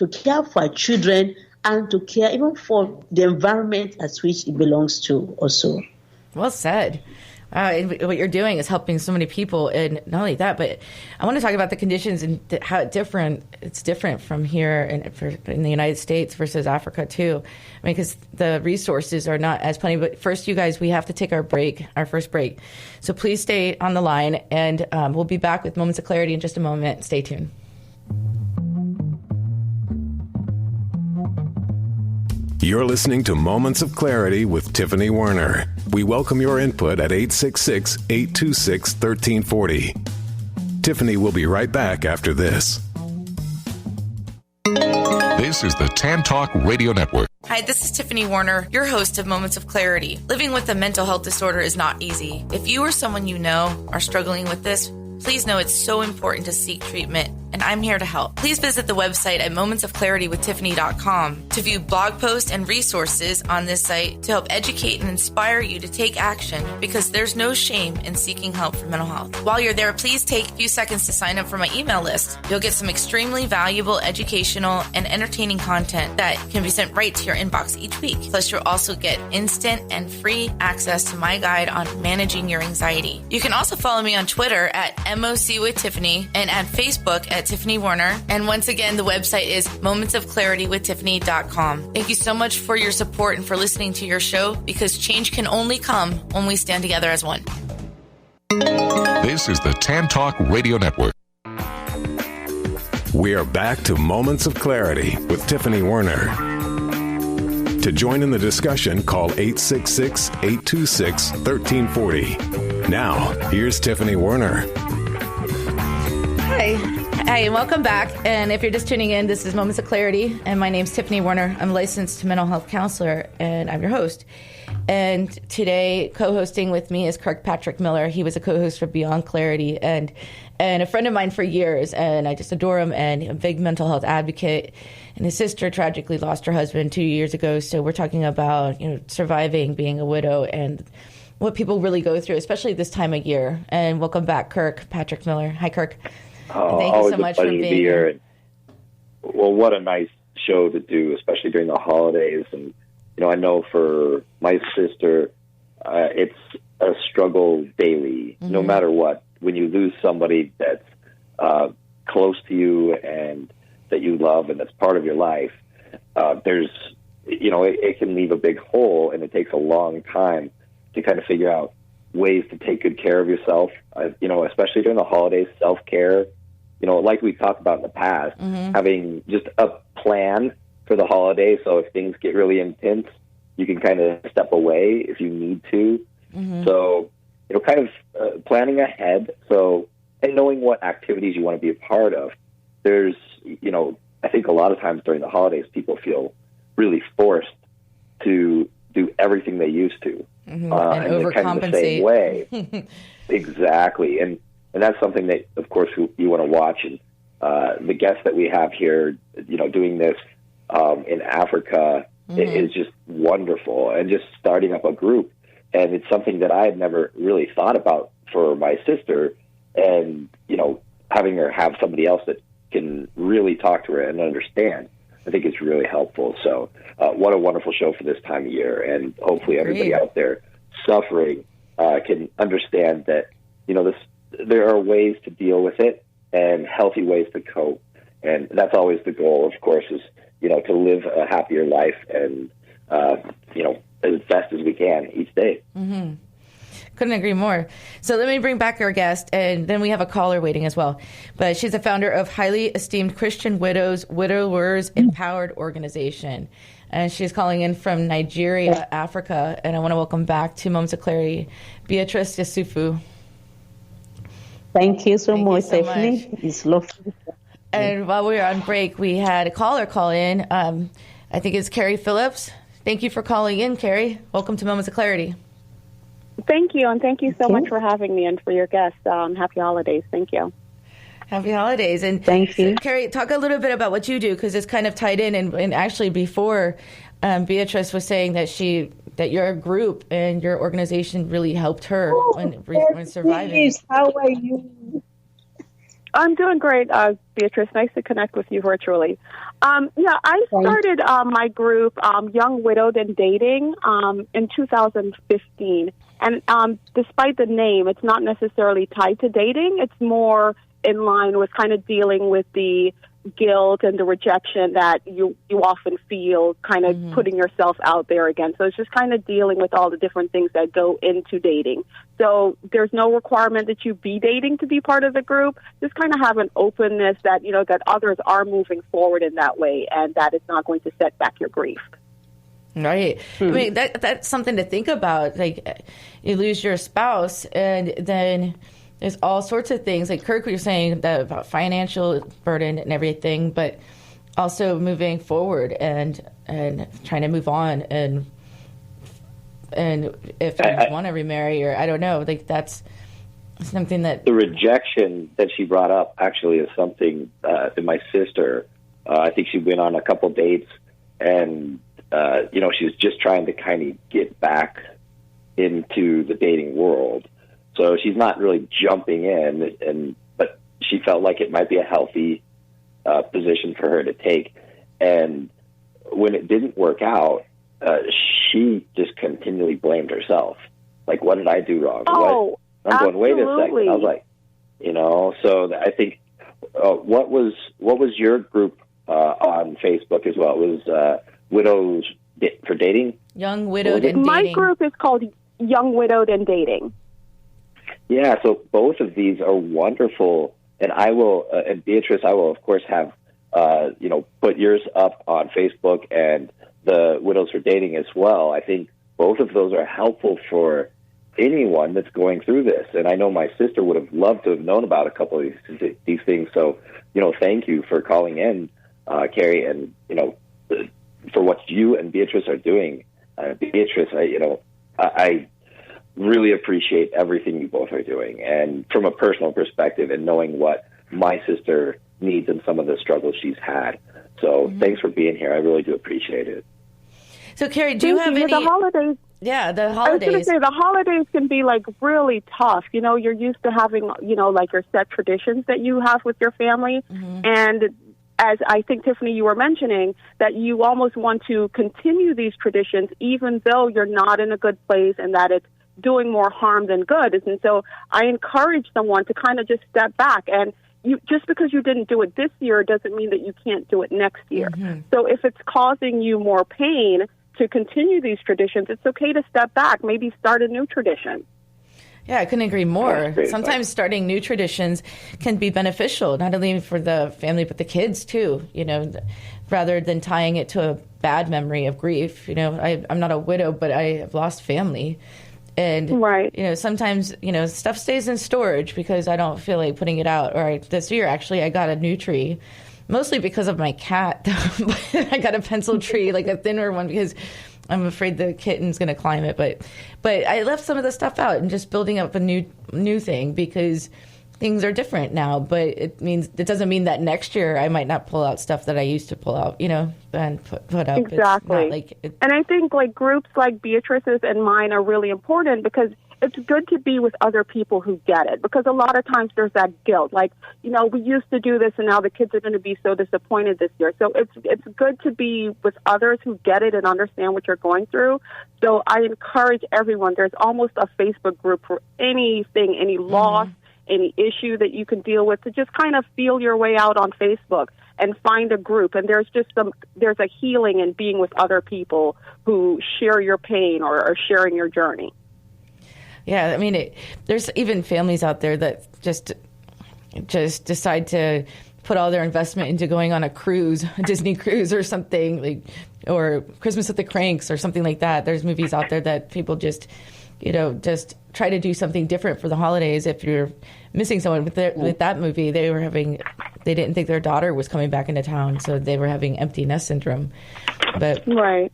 to care for our children, and to care even for the environment at which it belongs to also. Well said. And what you're doing is helping so many people, and not only that, but I want to talk about the conditions and how it's different from here in the United States versus Africa too. I mean, because the resources are not as plenty. But first, you guys, we have to take our first break. So please stay on the line, and we'll be back with Moments of Clarity in just a moment. Stay tuned. You're listening to Moments of Clarity with Tiffany Werner. We welcome your input at 866-826-1340. Tiffany will be right back after this. This is the Tan Talk Radio Network. Hi, this is Tiffany Werner, your host of Moments of Clarity. Living with a mental health disorder is not easy. If you or someone you know are struggling with this, please know it's so important to seek treatment, and I'm here to help. Please visit the website at momentsofclaritywithtiffany.com to view blog posts and resources on this site to help educate and inspire you to take action, because there's no shame in seeking help for mental health. While you're there, please take a few seconds to sign up for my email list. You'll get some extremely valuable educational and entertaining content that can be sent right to your inbox each week. Plus, you'll also get instant and free access to my guide on managing your anxiety. You can also follow me on Twitter at MOC with Tiffany and at Facebook at Tiffany Werner. And once again, the website is momentsofclaritywithtiffany.com. Thank you so much for your support and for listening to your show, because change can only come when we stand together as one. This is the Tan Talk Radio Network. We are back to Moments of Clarity with Tiffany Werner. To join in the discussion, call 866-826-1340. Now, here's Tiffany Werner. Hi, and welcome back. And if you're just tuning in, this is Moments of Clarity, and my name's Tiffany Werner. I'm a licensed mental health counselor, and I'm your host. And today, co-hosting with me is Kirkpatrick Miller. He was a co-host for Beyond Clarity and a friend of mine for years, and I just adore him, and a big mental health advocate. And his sister tragically lost her husband 2 years ago, so we're talking about, surviving, being a widow, and what people really go through, especially this time of year. And welcome back, Kirkpatrick Miller. Hi, Kirk. Thank you so much for being here. Well, what a nice show to do, especially during the holidays. And, I know for my sister, it's a struggle daily, no matter what. When you lose somebody that's close to you and that you love and that's part of your life, it can leave a big hole, and it takes a long time to kind of figure out ways to take good care of yourself, especially during the holidays, self-care. Like we talked about in the past, having just a plan for the holidays. So if things get really intense, you can kind of step away if you need to. So, planning ahead. So, and knowing what activities you want to be a part of. There's, I think a lot of times during the holidays, people feel really forced to do everything they used to. And overcompensate. Kind of the same way. Exactly. And that's something that, of course, you want to watch. And the guests that we have here, doing this in Africa is just wonderful. And just starting up a group. And it's something that I had never really thought about for my sister. And, having her have somebody else that can really talk to her and understand, I think it's really helpful. So what a wonderful show for this time of year. And hopefully everybody out there suffering can understand that, there are ways to deal with it and healthy ways to cope. And that's always the goal, of course, is, to live a happier life and, as best as we can each day. Couldn't agree more. So let me bring back our guest, and then we have a caller waiting as well. But she's the founder of highly esteemed Christian Widowers Empowered Organization. And she's calling in from Nigeria, Africa. And I want to welcome back to Moments of Clarity, Beatrice Yusufu. Thank you so much, Stephanie. It's lovely. And while we were on break, we had a caller call in. I think it's Carrie Phillips. Thank you for calling in, Carrie. Welcome to Moments of Clarity. Thank you, and thank you so much for having me and for your guests. Happy holidays. Thank you. Happy holidays. And thank you. Carrie, talk a little bit about what you do, because it's kind of tied in. And actually before, Beatrice was saying that your group and your organization really helped her when surviving. How are you? I'm doing great, Beatrice. Nice to connect with you virtually. I started my group, Young Widowed and Dating, in 2015. And despite the name, it's not necessarily tied to dating. It's more in line with kind of dealing with the guilt and the rejection that you often feel, kind of putting yourself out there again. So it's just kind of dealing with all the different things that go into dating. So there's no requirement that you be dating to be part of the group. Just kind of have an openness that, that others are moving forward in that way, and that is not going to set back your grief. Right. I mean, that's something to think about. Like, you lose your spouse, and then there's all sorts of things. Like Kirk, you're saying that about financial burden and everything, but also moving forward and trying to move on. And if you want to remarry, or I don't know, like that's something that... The rejection that she brought up actually is something that my sister, I think she went on a couple dates, and she was just trying to kind of get back into the dating world. So she's not really jumping in, but she felt like it might be a healthy position for her to take. And when it didn't work out, she just continually blamed herself. Like, what did I do wrong? Oh, I'm going, wait a second. I was like, so I think, what was your group on Facebook as well? It was Widows for Dating? Young Widowed and Dating. My group is called Young Widowed and Dating. Yeah, so both of these are wonderful, and I will, and Beatrice, I will of course have, put yours up on Facebook and the Widows for Dating as well. I think both of those are helpful for anyone that's going through this, and I know my sister would have loved to have known about a couple of these things. So, thank you for calling in, Carrie, and for what you and Beatrice are doing. Beatrice, I really appreciate everything you both are doing, and from a personal perspective and knowing what my sister needs and some of the struggles she's had. So thanks for being here. I really do appreciate it. So Carrie, do you have any... The holidays. Yeah, the holidays. I was going to say, the holidays can be really tough. You're used to having, your set traditions that you have with your family. And as I think, Tiffany, you were mentioning, that you almost want to continue these traditions even though you're not in a good place and that it's doing more harm than good. And so I encourage someone to kind of just step back, and just because you didn't do it this year doesn't mean that you can't do it next year. So if it's causing you more pain to continue these traditions, it's okay to step back, maybe start a new tradition. Yeah, I couldn't agree more. Sometimes starting new traditions can be beneficial, not only for the family, but the kids too, rather than tying it to a bad memory of grief. I'm not a widow, but I have lost family. And, sometimes, stuff stays in storage because I don't feel like putting it out. Or this year, actually, I got a new tree, mostly because of my cat. I got a pencil tree, like a thinner one, because I'm afraid the kitten's going to climb it. But I left some of the stuff out and just building up a new thing because things are different now. But it doesn't mean that next year I might not pull out stuff that I used to pull out, and put up. Exactly. And I think groups like Beatrice's and mine are really important because it's good to be with other people who get it, because a lot of times there's that guilt. We used to do this and now the kids are going to be so disappointed this year. So it's good to be with others who get it and understand what you're going through. So I encourage everyone, there's almost a Facebook group for anything, any loss, any issue that you can deal with, to just kind of feel your way out on Facebook and find a group. And there's a healing in being with other people who share your pain or are sharing your journey. Yeah, I mean, there's even families out there that just decide to put all their investment into going on a cruise, a Disney cruise or something, or Christmas with the Cranks or something like that. There's movies out there that people just try to do something different for the holidays. If you're missing someone with that movie, they didn't think their daughter was coming back into town, so they were having empty nest syndrome. But right.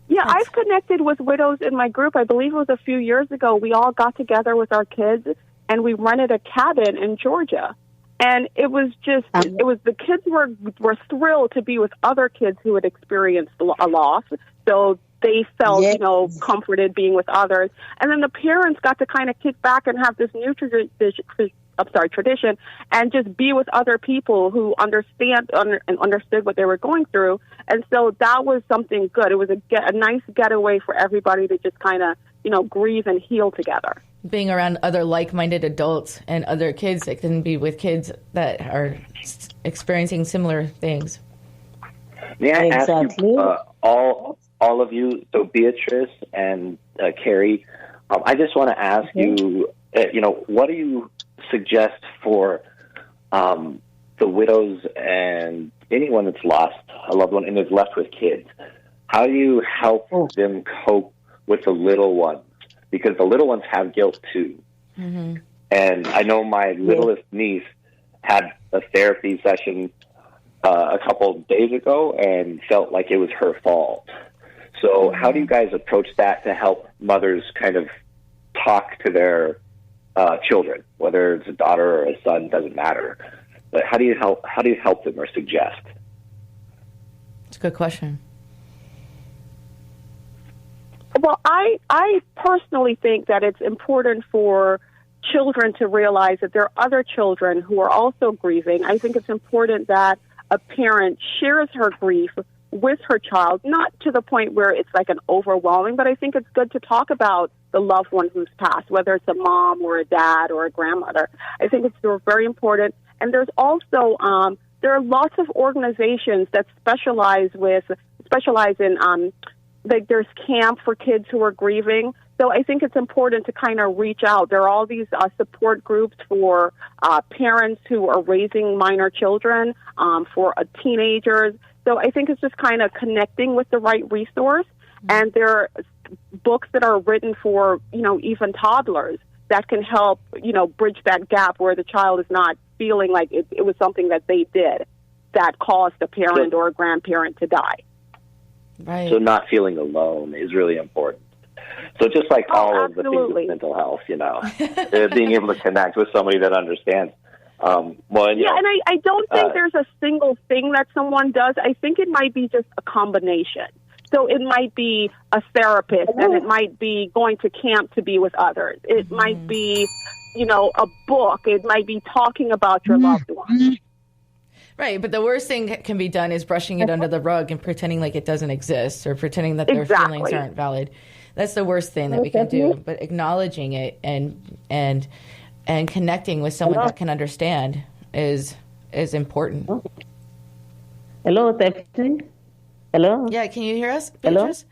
Yeah, I've connected with widows in my group. I believe it was a few years ago. We all got together with our kids, and we rented a cabin in Georgia. And it was the kids were thrilled to be with other kids who had experienced a loss. So they felt, comforted being with others. And then the parents got to kind of kick back and have this new tradition, and just be with other people who understood what they were going through. And so that was something good. It was a nice getaway for everybody to just kind of, grieve and heal together. Being around other like-minded adults and other kids that can be with kids that are experiencing similar things. May I ask you, all of you, so Beatrice and Carrie, I just want to ask you, what do you suggest for the widows and anyone that's lost a loved one and is left with kids? How do you help them cope with the little ones? Because the little ones have guilt too. Mm-hmm. And I know my littlest niece had a therapy session a couple of days ago and felt like it was her fault. So how do you guys approach that to help mothers kind of talk to their children, whether it's a daughter or a son, doesn't matter. But how do you help them or suggest? It's a good question. Well, I personally think that it's important for children to realize that there are other children who are also grieving. I think it's important that a parent shares her grief with her child, not to the point where it's like an overwhelming, but I think it's good to talk about the loved one who's passed, whether it's a mom or a dad or a grandmother. I think it's very important. And there's also, there are lots of organizations that specialize in, like there's camp for kids who are grieving. So I think it's important to kind of reach out. There are all these support groups for parents who are raising minor children, for teenagers. So I think it's just kind of connecting with the right resource. And there are books that are written for, even toddlers that can help, bridge that gap where the child is not feeling like it was something that they did that caused a parent or a grandparent to die. Right. So not feeling alone is really important. So just like all of the things with mental health, being able to connect with somebody that understands. And I don't think there's a single thing that someone does. I think it might be just a combination. So it might be a therapist, and it might be going to camp to be with others. It might be, a book. It might be talking about your loved one. Right, but the worst thing that can be done is brushing it under the rug and pretending like it doesn't exist or pretending that their feelings aren't valid. That's the worst thing that we can do. But acknowledging it and connecting with someone that can understand is important. Hello, Stephanie. Hello? Yeah, can you hear us, Beatrice?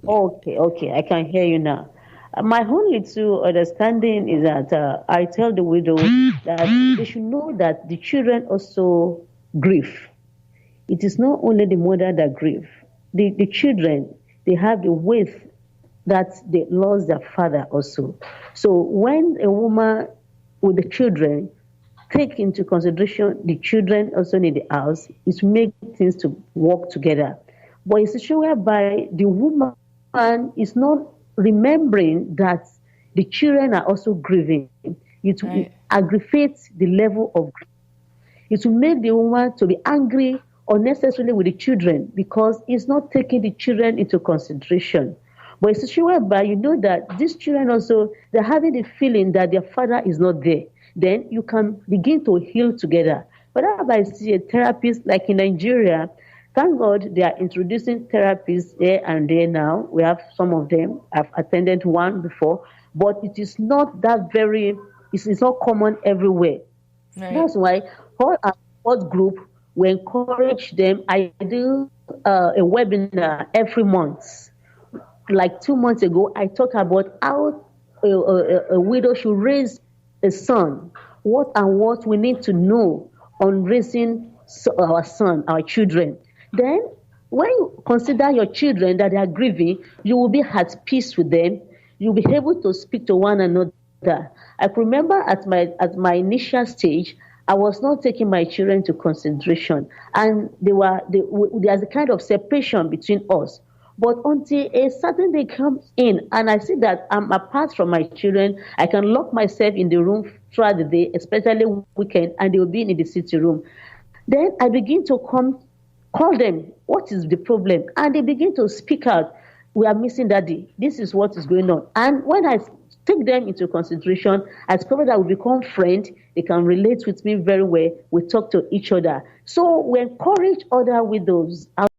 Hello? Okay, I can hear you now. My only two understanding is that I tell the widow that they should know that the children also grieve. It is not only the mother that grieve. The children, they have the weight that they lost their father also. So when a woman with the children take into consideration the children also in the house, it makes things to work together. But it's a situation whereby the woman is not remembering that the children are also grieving. It will aggravate the level of grief. It will make the woman to be angry unnecessarily with the children because it's not taking the children into consideration. But it's a situation whereby that these children also, they're having the feeling that their father is not there. Then you can begin to heal together. But I see a therapist like in Nigeria. Thank God they are introducing therapists here and there now. We have some of them. I've attended one before. But it is not that it's not common everywhere. Right. That's why all our support group, we encourage them. I do a webinar every month. Like 2 months ago, I talked about how a widow should raise a son. What we need to know on raising our son, our children. Then, when you consider your children that they are grieving, you will be at peace with them. You'll be able to speak to one another. I remember at my initial stage, I was not taking my children into consideration, and there's a kind of separation between us. But until a certain day comes in, and I see that I'm apart from my children, I can lock myself in the room throughout the day, especially weekend, and they will be in the sitting room. Then I begin to call them, what is the problem? And they begin to speak out. We are missing Daddy. This is what is going on. And when I take them into consideration. As people that will become friends, they can relate with me very well. We talk to each other. So we encourage other widows out